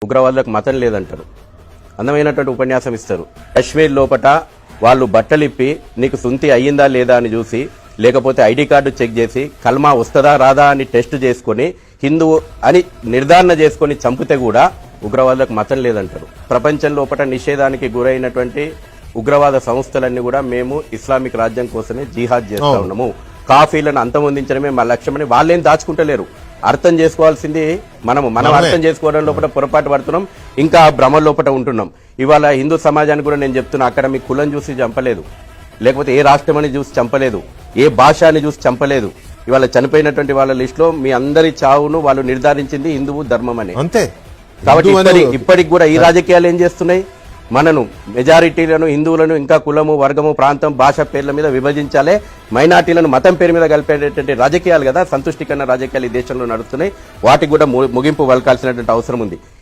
ఉగ్రవాదులకు మతం లేదంటారు. అందమైనటువంటి ఉపన్యాసం ఇస్తారు. కశ్మీర్ లోపట వాళ్ళు బట్టలిప్పి నీకు సుంతి అయ్యిందా లేదా అని చూసి, లేకపోతే ఐడి కార్డు చెక్ చేసి కల్మా వస్తుందా రాదా అని టెస్ట్ చేసుకుని హిందువు అని నిర్ధారణ చేసుకుని చంపితే కూడా ఉగ్రవాదులకు మతం లేదంటారు. ప్రపంచం లోపట నిషేధానికి గురైనటువంటి ఉగ్రవాద సంస్థలన్నీ కూడా మేము ఇస్లామిక్ రాజ్యం కోసమే జిహాద్ చేస్తా ఉన్నాము, కాఫీలను అంతమొందించడమే మా లక్ష్యమని వాళ్ళేం దాచుకుంటలేరు. అర్థం చేసుకోవాల్సింది మనం అర్థం చేసుకోవడం లోపల పొరపాటు పడుతున్నాం, ఇంకా భ్రమ లోపల ఉంటున్నాం. ఇవాళ హిందూ సమాజానికి కూడా నేను చెప్తున్నా, అక్కడ మీ కులం చూసి చంపలేదు, లేకపోతే ఏ రాష్ట్రం అని చూసి చంపలేదు, ఏ భాష అని చూసి చంపలేదు. ఇవాళ చనిపోయినటువంటి వాళ్ళ లిస్ట్ లో మీ అందరి చావును వాళ్ళు నిర్ధారించింది హిందువు ధర్మం అని. అంతే. కాబట్టి ఇప్పటికి కూడా ఈ రాజకీయాలు ఏం చేస్తున్నాయి, మనను మెజారిటీలను హిందువులను ఇంకా కులము వర్గము ప్రాంతం భాష పేర్ల మీద విభజించాలే, మైనార్టీలను మతం పేరు మీద కలిపేటటువంటి రాజకీయాలు కదా, సంతుష్టికరణ రాజకీయాలు ఈ దేశంలో నడుస్తున్నాయి. వాటికి కూడా ముగింపు పలకాల్సినటువంటి అవసరం ఉంది.